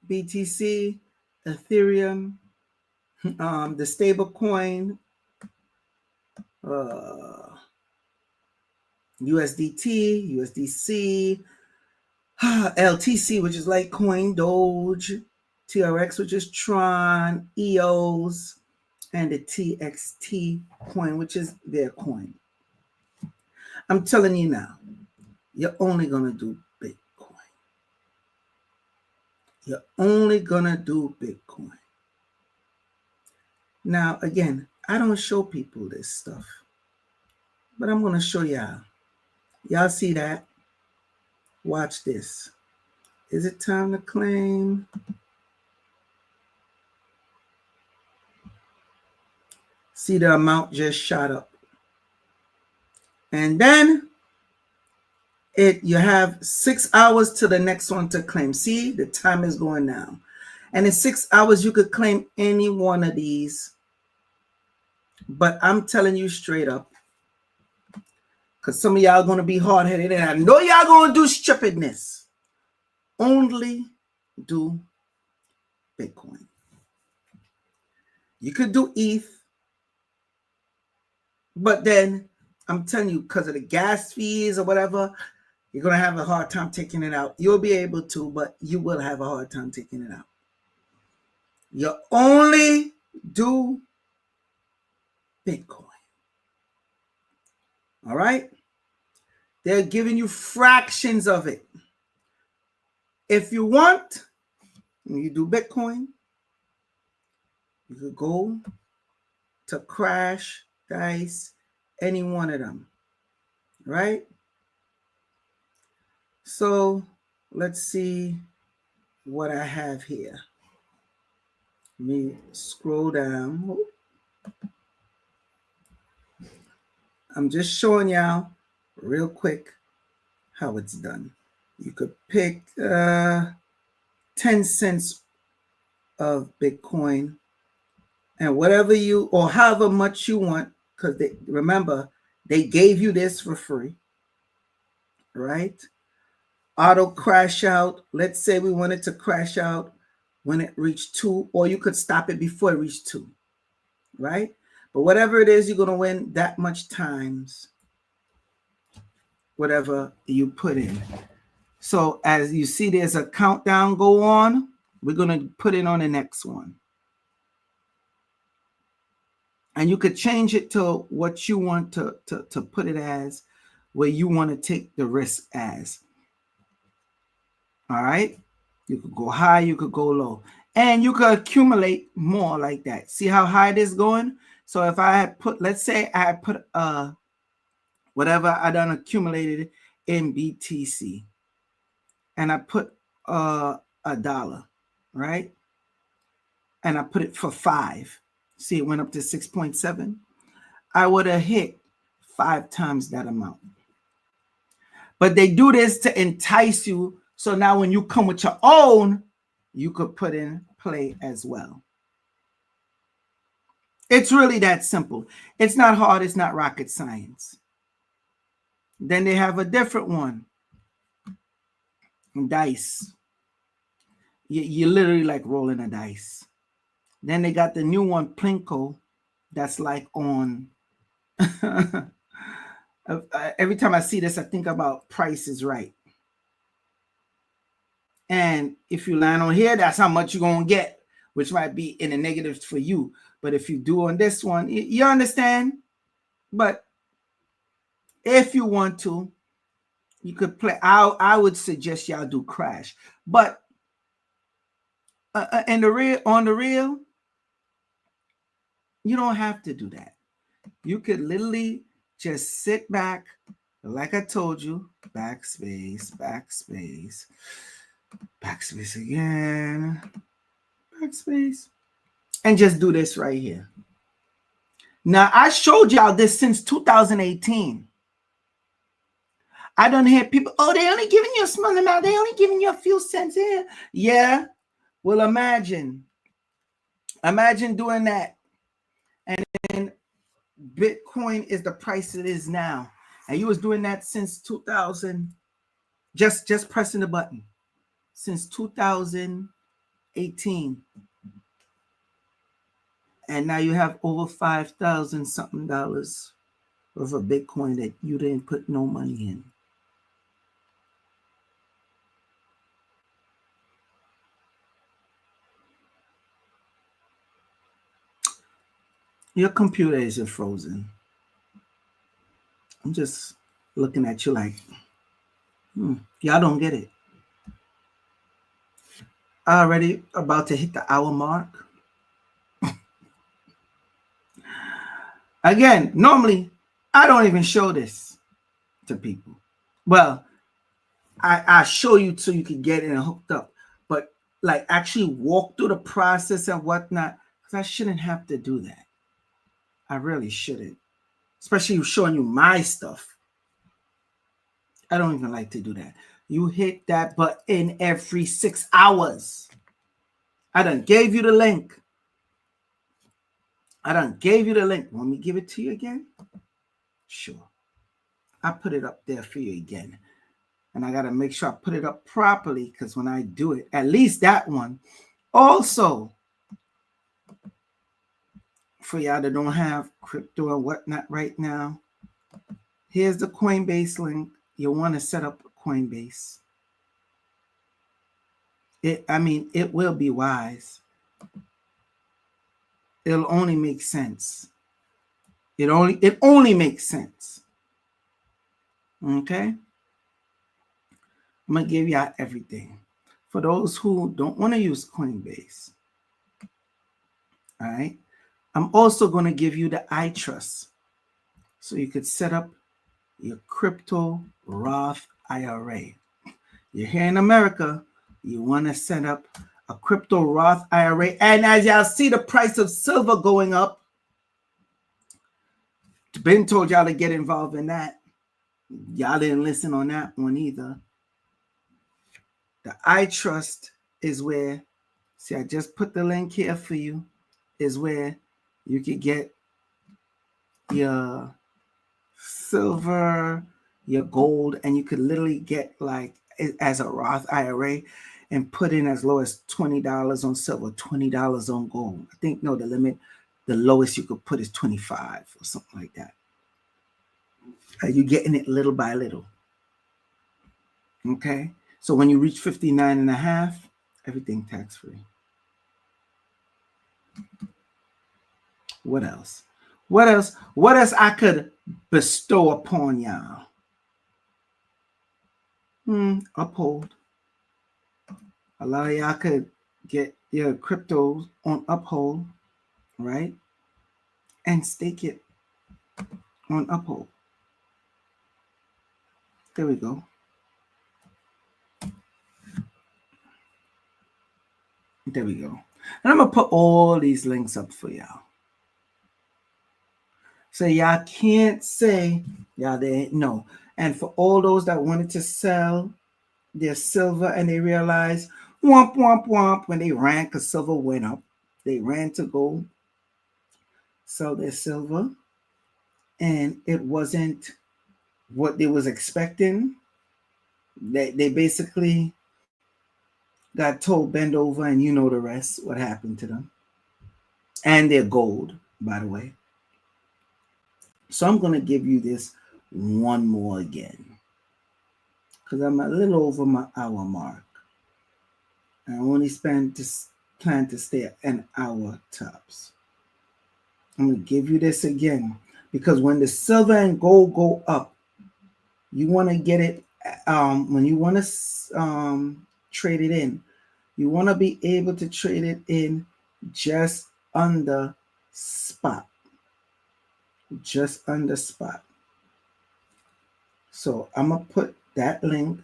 S1: BTC, Ethereum, the stable coin, USDT, USDC, LTC, which is Litecoin, Doge, TRX, which is Tron, EOS, and the TXT coin, which is their coin. I'm telling you now, you're only going to do Bitcoin. You're only going to do Bitcoin. Now, again, I don't show people this stuff, but I'm going to show y'all. Y'all see that? Watch this. Is it time to claim? See, the amount just shot up. And then you have 6 hours to the next one to claim. See, the time is going now. And in 6 hours, you could claim any one of these. But I'm telling you straight up, because some of y'all are going to be hard-headed, and I know y'all going to do stupidness. Only do Bitcoin. You could do ETH, but then I'm telling you, because of the gas fees or whatever, you're going to have a hard time taking it out. You'll be able to, but you will have a hard time taking it out. You only do Bitcoin. All right? They're giving you fractions of it. If you want, when you do Bitcoin, you could go to Crash, Dice, any one of them. Right? So let's see what I have here. Let me scroll down. I'm just showing y'all real quick how it's done. You could pick 10 cents of Bitcoin and whatever you, or however much you want, because remember, they gave you this for free, right? Auto crash out. Let's say we wanted to crash out when it reached 2, or you could stop it before it reached 2, right? But whatever it is, you're going to win that much times whatever you put in. So as you see, there's a countdown go on. We're going to put it on the next one. And you could change it to what you want to put it as, where you want to take the risk as. All right? You could go high, you could go low. And you could accumulate more like that. See how high it is going? So if I had put, let's say I had put whatever I done accumulated in BTC. and I put $1, right? And I put it for 5. See, it went up to 6.7. I would have hit 5 times that amount. But they do this to entice you. So now when you come with your own, you could put in play as well. It's really that simple. It's not hard. It's not rocket science. Then they have a different one. Dice. You're literally like rolling a dice. Then they got the new one, Plinko, that's like on. Every time I see this, I think about Price is Right. And if you land on here, that's how much you're going to get, which might be in the negatives for you. But if you do on this one, you understand? But if you want to, you could play. I would suggest y'all do Crash. But on the real, you don't have to do that. You could literally just sit back, like I told you, backspace, backspace, backspace again, backspace, and just do this right here. Now, I showed y'all this since 2018. I don't hear people, oh, they only giving you a small amount. They only giving you a few cents here. Yeah. Well, imagine doing that. And then Bitcoin is the price it is now. And you was doing that since 2000, just pressing the button, since 2018. And now you have over 5,000 something dollars of a Bitcoin that you didn't put no money in. Your computer isn't frozen. I'm just looking at you like, y'all don't get it. Already about to hit the hour mark. Again, normally I don't even show this to people. Well, I show you so you can get it and hooked up. But like actually walk through the process and whatnot, because I shouldn't have to do that. I really shouldn't. Especially showing you my stuff. I don't even like to do that. You hit that button every 6 hours. I done gave you the link. Want me to give it to you again? Sure. I put it up there for you again. And I got to make sure I put it up properly, because when I do it, at least that one. Also, for y'all that don't have crypto and whatnot right now, here's the Coinbase link. You'll want to set up Coinbase. It will be wise. It'll only make sense. It only makes sense. Okay? I'm going to give y'all everything. For those who don't want to use Coinbase, all right, I'm also going to give you the iTrust. So you could set up your crypto Roth IRA. You're here in America, you want to set up a crypto Roth IRA. And as y'all see the price of silver going up, Ben told y'all to get involved in that. Y'all didn't listen on that one either. The iTrust is where, see, I just put the link here for you, is where you could get your silver, your gold, and you could literally get like as a Roth IRA and put in as low as $20 on silver, $20 on gold. I think, no, the lowest you could put is 25 or something like that. You're getting it little by little. Okay? So when you reach 59 and a half, everything tax-free. What else? What else I could bestow upon y'all? Uphold. A lot of y'all could get your cryptos on Uphold, right? And stake it on Uphold. There we go. There we go. And I'm going to put all these links up for y'all. So y'all can't say, y'all, they ain't no. And for all those that wanted to sell their silver and they realized, womp, womp, womp, when they ran because silver went up, they ran to go sell their silver. And it wasn't what they was expecting. They basically got told bend over and you know the rest, what happened to them. And their gold, by the way. So I'm going to give you this one more again. Because I'm a little over my hour mark. I only plan to stay at an hour tops. I'm going to give you this again. Because when the silver and gold go up, you want to get it, when you want to trade it in, you want to be able to trade it in just under spot. Just under spot. So I'm going to put that link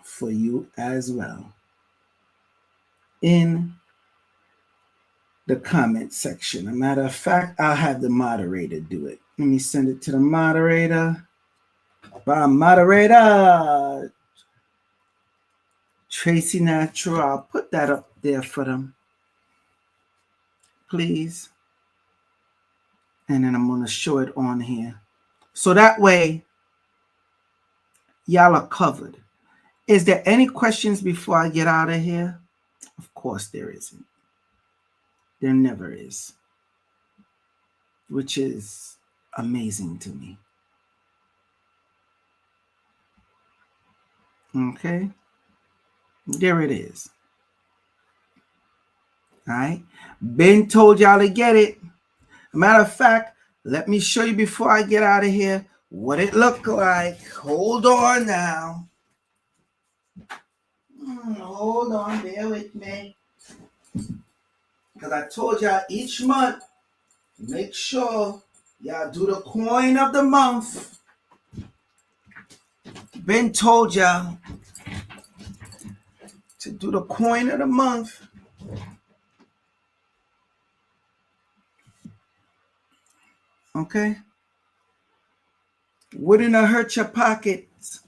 S1: for you as well in the comment section. As a matter of fact, I'll have the moderator do it. Let me send it to the moderator. Moderator Tracy Natural. I'll put that up there for them, please. And then I'm going to show it on here. So that way, y'all are covered. Is there any questions before I get out of here? Of course there isn't. There never is. Which is amazing to me. Okay. There it is. All right. Ben told y'all to get it. Matter of fact, let me show you before I get out of here what it looked like. Hold on now. Hold on. Bear with me. Because I told y'all each month, make sure y'all do the coin of the month. Ben told y'all to do the coin of the month. Okay? Wouldn't it hurt your pockets?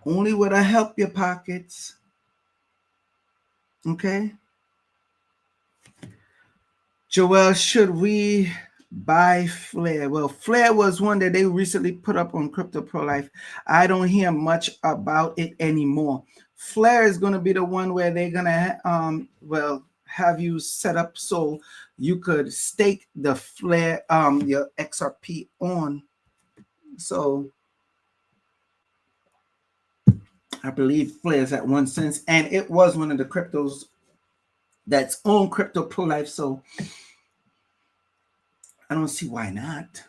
S1: Only would it help your pockets. Okay? Joel, should we buy Flare? Well, Flare was one that they recently put up on Crypto Pro Life. I don't hear much about it anymore. Flare is going to be the one where they're going to have you set up so you could stake the Flare, your XRP on. So I believe Flare is at 1 cent, and it was one of the cryptos that's on Crypto Pro Life. So I don't see why not.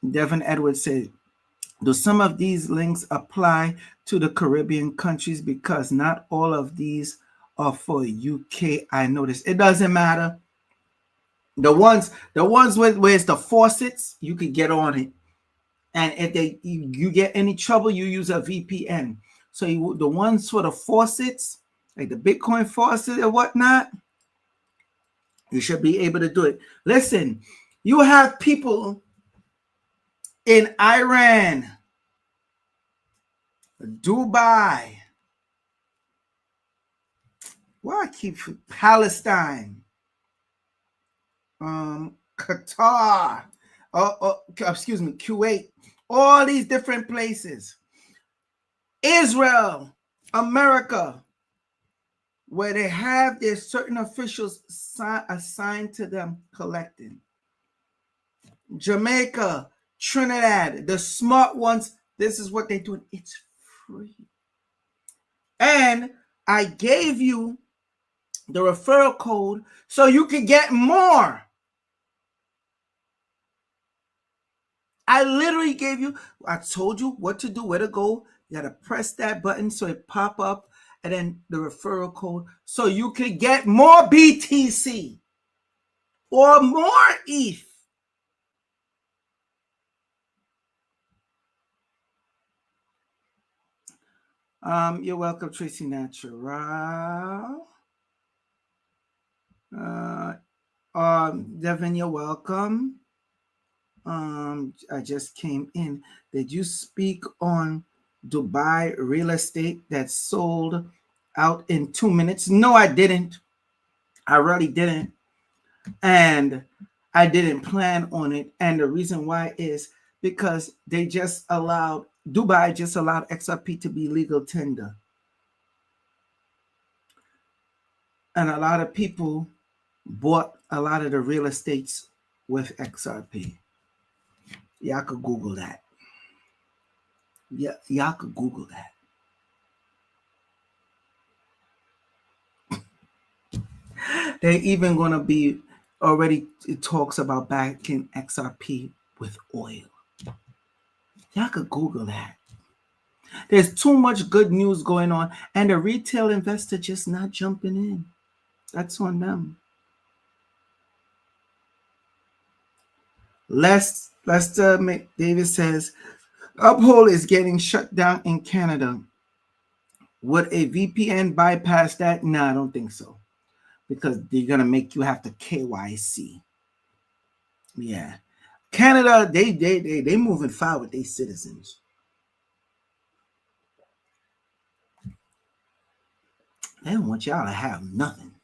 S1: Devin Edwards said, do some of these links apply to the Caribbean countries? Because not all of these are for UK. I noticed it doesn't matter. The ones where it's the faucets, you could get on it. And if you get any trouble, you use a VPN. So the ones for the faucets, like the Bitcoin faucet or whatnot, you should be able to do it. Listen, you have people in Iran, Dubai, Palestine, Qatar, Kuwait, all these different places, Israel, America, where they have their certain officials assigned to them collecting. Jamaica, Trinidad, the smart ones, this is what they're doing. It's free. And I gave you the referral code so you can get more. I literally gave you, I told you what to do, where to go. You got to press that button so it pop up, and then the referral code so you can get more BTC or more ETH. You're welcome, Tracy Natural. Devin, you're welcome. I just came in. Did you speak on Dubai real estate that sold out in 2 minutes? No, I didn't. I really didn't. And I didn't plan on it. And the reason why is because Dubai just allowed XRP to be legal tender. And a lot of people bought a lot of the real estates with XRP. Y'all could Google that. Yeah, y'all could Google that. They're even going to be already, it talks about backing XRP with oil. Y'all could Google that. There's too much good news going on, and the retail investor just not jumping in. That's on them. Lester McDavid says, Uphold is getting shut down in Canada. Would a VPN bypass that? No, I don't think so. Because they're going to make you have to KYC. Yeah. Canada, they moving forward with their citizens. They don't want y'all to have nothing.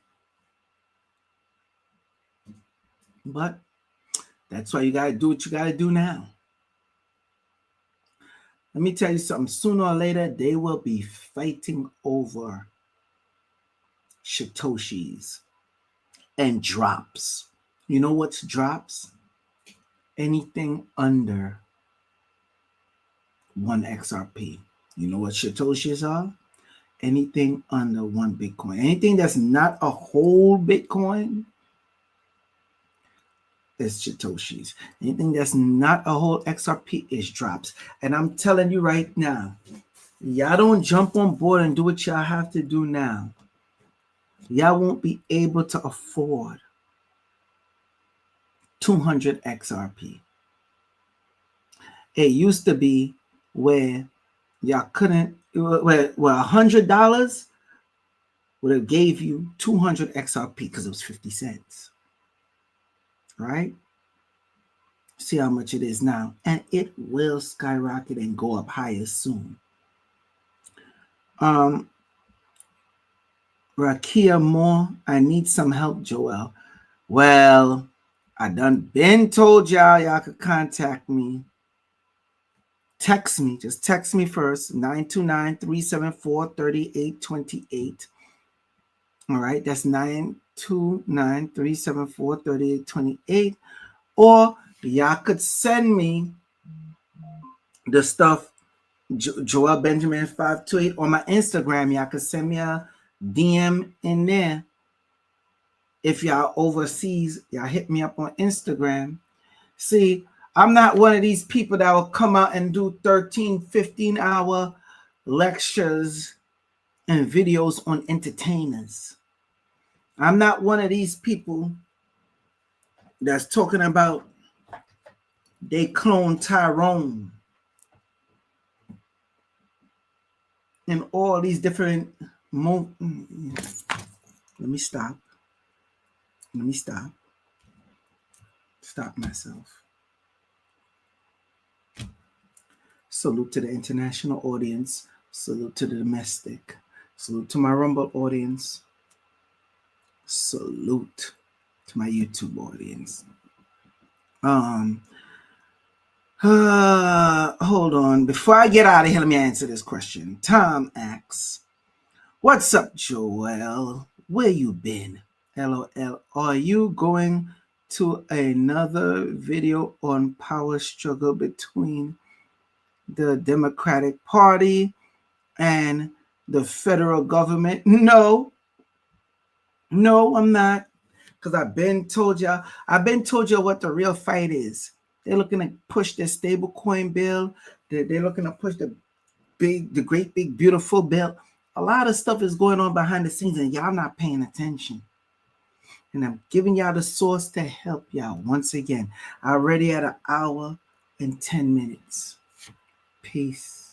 S1: But that's why you got to do what you got to do now. Let me tell you something. Sooner or later, they will be fighting over Satoshis and drops. You know what's drops? Anything under 1 XRP. You know what Satoshis are? Anything under 1 Bitcoin. Anything that's not a whole Bitcoin is Satoshis. Anything that's not a whole XRP is drops. And I'm telling you right now, y'all don't jump on board and do what y'all have to do now. Y'all won't be able to afford 200 XRP. It used to be where y'all couldn't, where $100 would have gave you 200 XRP because it was 50 cents. Right? See how much it is now. And it will skyrocket and go up higher soon. Rakia Moore, I need some help, Joel. Well, I done been told y'all could contact me. Text me. Just text me first. 929-374-3828. All right. That's 929-374-3828. Or y'all could send me the stuff, Joel Benjamin 528 on my Instagram. Y'all could send me a DM in there. If y'all overseas, y'all hit me up on Instagram. See, I'm not one of these people that will come out and do 13, 15-hour lectures and videos on entertainers. I'm not one of these people that's talking about they clone Tyrone and all these different Let me stop. Stop myself. Salute to the international audience. Salute to the domestic. Salute to my Rumble audience. Salute to my YouTube audience. Hold on. Before I get out of here, let me answer this question. Tom asks, what's up, Joel? Where you been? LOL. Are you going to another video on power struggle between the Democratic Party and the federal government? No, I'm not. Because I've been told y'all what the real fight is. They're looking to push the stablecoin bill. They're looking to push the great big beautiful bill. A lot of stuff is going on behind the scenes and y'all not paying attention. And I'm giving y'all the source to help y'all. Once again, I already had 1 hour and 10 minutes. Peace.